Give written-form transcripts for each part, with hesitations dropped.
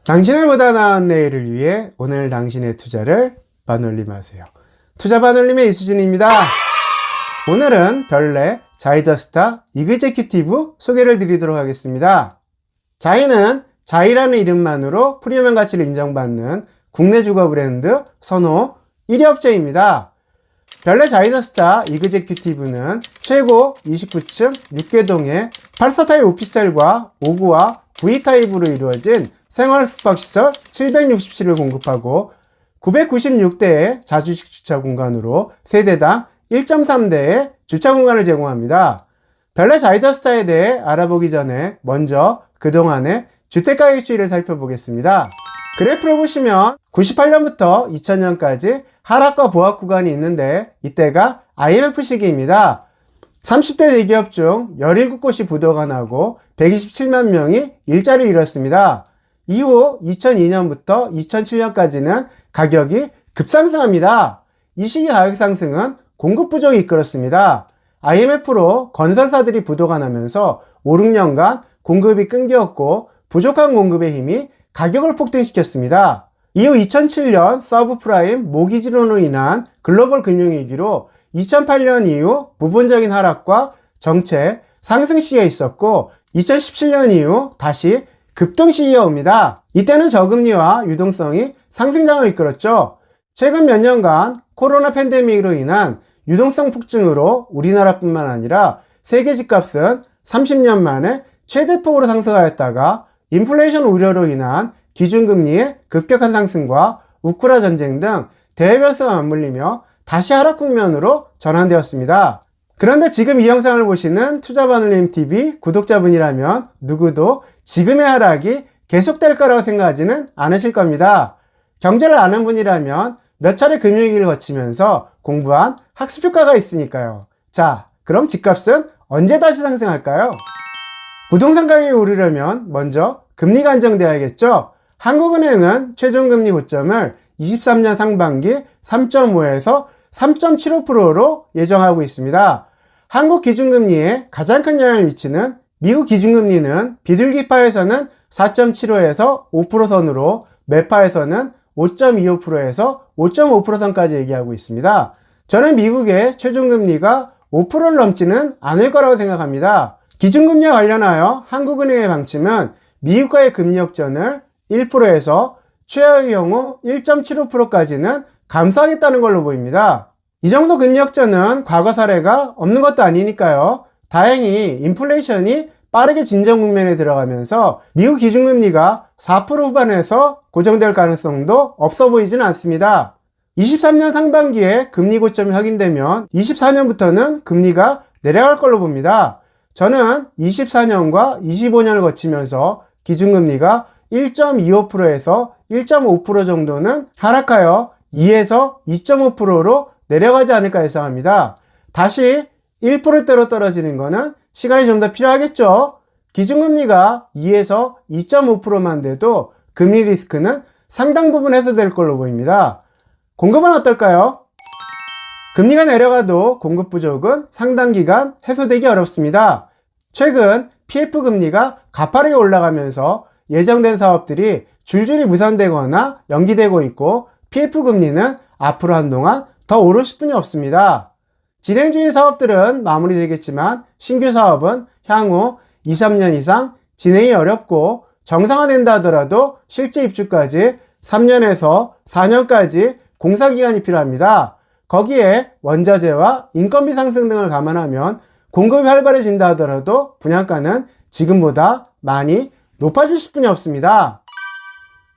당신의 보다 나은 내일을 위해 오늘 당신의 투자를 반올림하세요. 투자 반올림의 이수진입니다. 오늘은 별내 자이더스타 이그제큐티브 소개를 드리도록 하겠습니다. 자이는 자이라는 이름만으로 프리미엄 가치를 인정받는 국내 주거 브랜드 선호 1위 업체입니다. 별내 자이더스타 이그제큐티브는 최고 29층 6개동의 8사타입 오피스텔과 5구와 9위 타입으로 이루어진 생활 숙박시설 760실을 공급하고 996대의 자주식 주차 공간으로 세대당 1.3대의 주차 공간을 제공합니다. 별내 자이더스타에 대해 알아보기 전에 먼저 그동안의 주택가격 추이를 살펴보겠습니다. 그래프를 보시면 98년부터 2000년까지 하락과 보합 구간이 있는데 이때가 IMF 시기입니다. 30대 대기업 중 17곳이 부도가 나고 127만 명이 일자리를 잃었습니다. 이후 2002년부터 2007년까지는 가격이 급상승합니다. 이 시기 가격 상승은 공급 부족이 이끌었습니다. IMF로 건설사들이 부도가 나면서 5, 6년간 공급이 끊겼고 부족한 공급의 힘이 가격을 폭등시켰습니다. 이후 2007년 서브프라임 모기지론으로 인한 글로벌 금융위기로 2008년 이후 부분적인 하락과 정체 상승 시기가 있었고 2017년 이후 다시 급등 시기가 옵니다. 이때는 저금리와 유동성이 상승장을 이끌었죠. 최근 몇 년간 코로나 팬데믹으로 인한 유동성 폭증으로 우리나라뿐만 아니라 세계 집값은 30년 만에 최대폭으로 상승하였다가 인플레이션 우려로 인한 기준금리의 급격한 상승과 우크라 전쟁 등 대외 변수가 맞물리며 다시 하락 국면으로 전환되었습니다. 그런데 지금 이 영상을 보시는 투자반올림TV 구독자분이라면 누구도 지금의 하락이 계속될 거라고 생각하지는 않으실 겁니다. 경제를 아는 분이라면 몇 차례 금융위기를 거치면서 공부한 학습효과가 있으니까요. 자, 그럼 집값은 언제 다시 상승할까요? 부동산 가격이 오르려면 먼저 금리가 안정돼야겠죠. 한국은행은 최종금리 고점을 23년 상반기 3.5에서 3.75%로 예정하고 있습니다. 한국 기준금리에 가장 큰 영향을 미치는 미국 기준금리는 비둘기파에서는 4.75에서 5% 선으로 매파에서는 5.25%에서 5.5% 선까지 얘기하고 있습니다. 저는 미국의 최종금리가 5%를 넘지는 않을 거라고 생각합니다. 기준금리와 관련하여 한국은행의 방침은 미국과의 금리 역전을 1%에서 최악의 경우 1.75%까지는 감수하겠다는 걸로 보입니다. 이 정도 금리 역전은 과거 사례가 없는 것도 아니니까요. 다행히 인플레이션이 빠르게 진정 국면에 들어가면서 미국 기준금리가 4% 후반에서 고정될 가능성도 없어 보이지는 않습니다. 23년 상반기에 금리 고점이 확인되면 24년부터는 금리가 내려갈 걸로 봅니다. 저는 24년과 25년을 거치면서 기준금리가 1.25%에서 1.5% 정도는 하락하여 2에서 2.5%로 내려가지 않을까 예상합니다. 다시 1%대로 떨어지는 것은 시간이 좀 더 필요하겠죠. 기준금리가 2에서 2.5%만 돼도 금리 리스크는 상당 부분 해소될 걸로 보입니다. 공급은 어떨까요? 금리가 내려가도 공급 부족은 상당 기간 해소되기 어렵습니다. 최근 PF금리가 가파르게 올라가면서 예정된 사업들이 줄줄이 무산되거나 연기되고 있고 PF금리는 앞으로 한동안 더 오를 수뿐이 없습니다. 진행 중인 사업들은 마무리되겠지만 신규 사업은 향후 2, 3년 이상 진행이 어렵고 정상화된다 하더라도 실제 입주까지 3년에서 4년까지 공사기간이 필요합니다. 거기에 원자재와 인건비 상승 등을 감안하면 공급이 활발해진다 하더라도 분양가는 지금보다 많이 높아질 수뿐이 없습니다.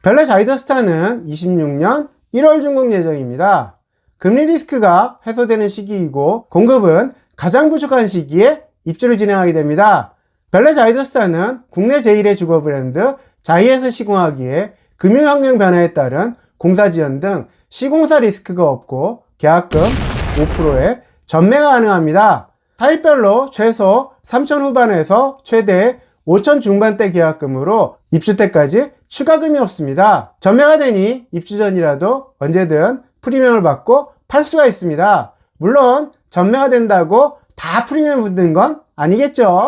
별내 자이더스타는 26년 1월 준공 예정입니다. 금리 리스크가 해소되는 시기이고 공급은 가장 부족한 시기에 입주를 진행하게 됩니다. 별내 자이더스타는 국내 제1의 주거 브랜드 자이에서 시공하기에 금융환경 변화에 따른 공사 지연 등 시공사 리스크가 없고 계약금 5%에 전매가 가능합니다. 타입별로 최소 3천 후반에서 최대 5천 중반대 계약금으로 입주 때까지 추가금이 없습니다. 전매가 되니 입주 전이라도 언제든 프리미엄을 받고 팔 수가 있습니다. 물론 전매가 된다고 다 프리미엄 붙는 건 아니겠죠.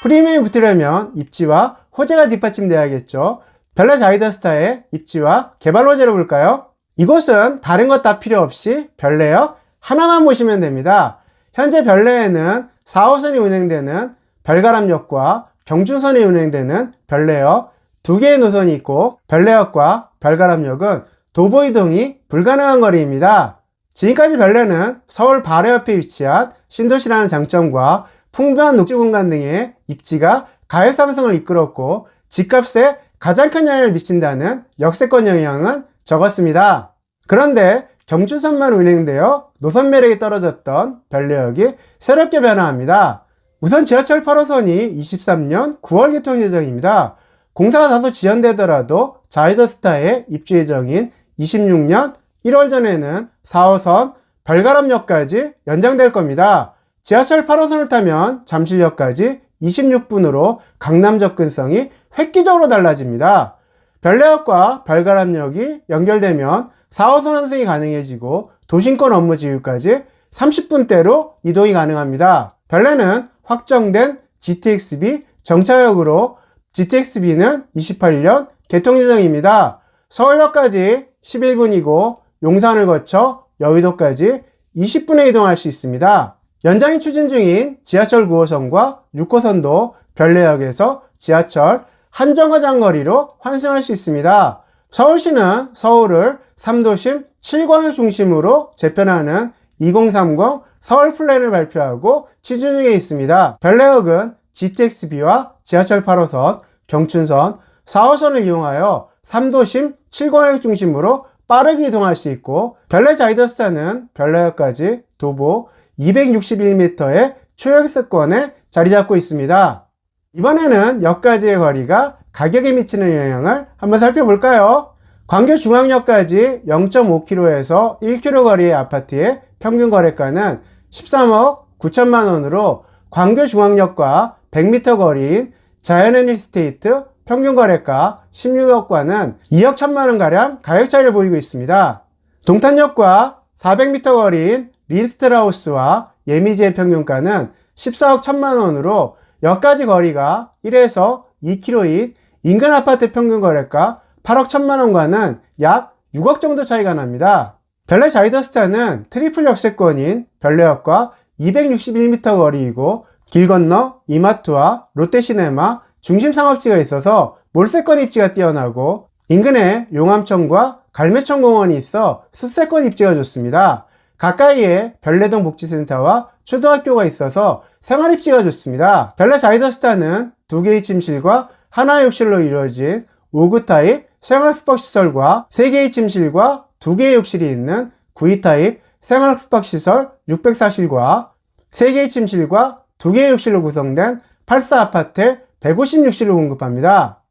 프리미엄이 붙으려면 입지와 호재가 뒷받침돼야겠죠. 별내 자이더스타의 입지와 개발 호재를 볼까요? 이곳은 다른 것 다 필요 없이 별내역 하나만 보시면 됩니다. 현재 별내에는 4호선이 운행되는 별가람역과 경춘선이 운행되는 별내역 2개의 노선이 있고, 별내역과 별가람역은 도보 이동이 불가능한 거리입니다. 지금까지 별내는 서울 바로 옆에 위치한 신도시라는 장점과 풍부한 녹지 공간 등의 입지가 가격 상승을 이끌었고, 집값에 가장 큰 영향을 미친다는 역세권 영향은 적었습니다. 그런데 경춘선만 운행되어 노선 매력이 떨어졌던 별내역이 새롭게 변화합니다. 우선 지하철 8호선이 23년 9월 개통 예정입니다. 공사가 다소 지연되더라도 자이더스타의 입주 예정인 26년 1월 전에는 4호선 별가람역까지 연장될 겁니다. 지하철 8호선을 타면 잠실역까지 26분으로 강남 접근성이 획기적으로 달라집니다. 별내역과 별가람역이 연결되면 4호선 환승이 가능해지고 도심권 업무 지구까지 30분대로 이동이 가능합니다. 별내는 확정된 GTX-B 정차역으로 GTX-B는 28년 개통 예정입니다. 서울역까지 11분이고 용산을 거쳐 여의도까지 20분에 이동할 수 있습니다. 연장이 추진 중인 지하철 9호선과 6호선도 별내역에서 지하철 한 정거장 거리로 환승할 수 있습니다. 서울시는 서울을 3도심 7광역 중심으로 재편하는 2030 서울 플랜을 발표하고 추진 중에 있습니다. 별내역은 GTX-B와 지하철 8호선, 경춘선, 4호선을 이용하여 3도심 7광역 중심으로 빠르게 이동할 수 있고, 별내 자이더스타는 별내역까지 도보 261m의 초역세권에 자리 잡고 있습니다. 이번에는 역까지의 거리가 가격에 미치는 영향을 한번 살펴볼까요? 광교중앙역까지 0.5km에서 1km 거리의 아파트의 평균 거래가는 13억 9천만 원으로, 광교중앙역과 100m 거리인 자연앤리스테이트 평균 거래가 16억과는 2억 1천만 원가량 가격 차이를 보이고 있습니다. 동탄역과 400m 거리인 린스트라우스와 예미지의 평균가는 14억 1천만 원으로, 역까지 거리가 1에서 2km인 인근 아파트 평균 거래가 8억 1천만 원과는 약 6억 정도 차이가 납니다. 별내 자이더스타는 트리플 역세권인 별내역과 261m 거리이고, 길 건너 이마트와 롯데시네마 중심 상업지가 있어서 몰세권 입지가 뛰어나고, 인근에 용암천과 갈매천 공원이 있어 숲세권 입지가 좋습니다. 가까이에 별내동 복지센터와 초등학교가 있어서 생활 입지가 좋습니다. 별내 자이더스타는 2개의 침실과 하나의 욕실로 이루어진 5구 타입 생활 숙박시설과 3개의 침실과 2개의 욕실이 있는 9위 타입 생활 숙박시설 604실과 3개의 침실과 2개의 욕실로 구성된 84 아파트 156실을 공급합니다.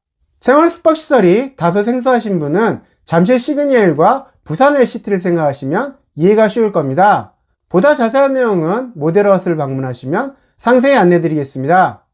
생활 숙박시설이 다소 생소하신 분은 잠실 시그니엘과 부산 LCT를 생각하시면 이해가 쉬울 겁니다. 보다 자세한 내용은 모델하우스를 방문하시면 상세히 안내 드리겠습니다.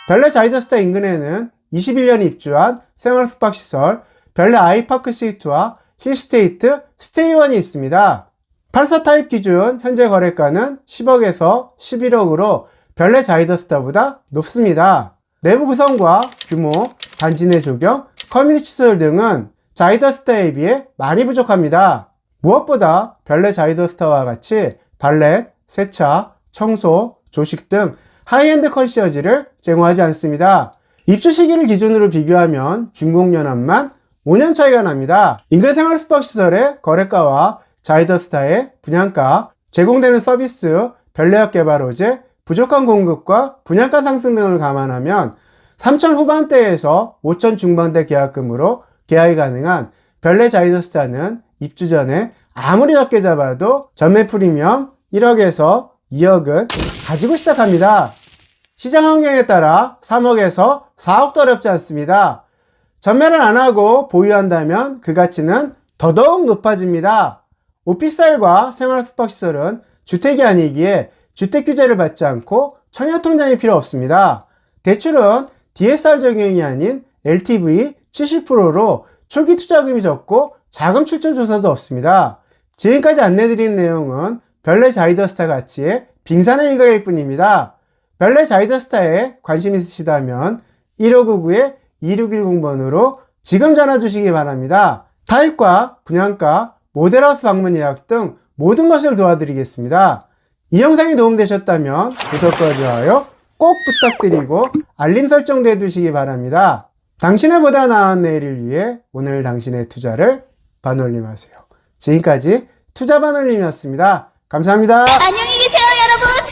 별내 자이더스타 인근에는 21년에 입주한 생활 숙박시설 별내 아이파크 스위트와 힐스테이트 스테이원이 있습니다. 84 타입 기준 현재 거래가는 10억에서 11억으로 별내 자이더스타보다 높습니다. 내부 구성과 규모, 단지 내 조경, 커뮤니티 시설 등은 자이더스타에 비해 많이 부족합니다. 무엇보다 별내 자이더스타와 같이 발렛, 세차, 청소, 조식 등 하이엔드 컨시어지를 제공하지 않습니다. 입주 시기를 기준으로 비교하면 준공연한만 5년 차이가 납니다. 인근 생활 숙박시설의 거래가와 자이더스타의 분양가, 제공되는 서비스, 별내역 개발 호재, 부족한 공급과 분양가 상승 등을 감안하면 3천 후반대에서 5천 중반대 계약금으로 계약이 가능한 별내 자이더스타는 입주 전에 아무리 적게 잡아도 전매 프리미엄 1억에서 2억은 가지고 시작합니다. 시장 환경에 따라 3억에서 4억도 어렵지 않습니다. 전매를 안 하고 보유한다면 그 가치는 더더욱 높아집니다. 오피스텔과 생활 숙박시설은 주택이 아니기에 주택 규제를 받지 않고 청약통장이 필요 없습니다. 대출은 DSR 적용이 아닌 LTV 70%로 초기 투자금이 적고 자금 출처 조사도 없습니다. 지금까지 안내드린 내용은 별내 자이더스타 가치의 빙산의 일각일 뿐입니다. 별내 자이더스타에 관심 있으시다면 1599 2610번으로 지금 전화 주시기 바랍니다. 타입과 분양가, 모델하우스 방문 예약 등 모든 것을 도와드리겠습니다. 이 영상이 도움되셨다면 구독과 좋아요 꼭 부탁드리고 알림 설정도 해두시기 바랍니다. 당신의 보다 나은 내일을 위해 오늘 당신의 투자를 반올림하세요. 지금까지 투자 반올림이었습니다. 감사합니다. 안녕히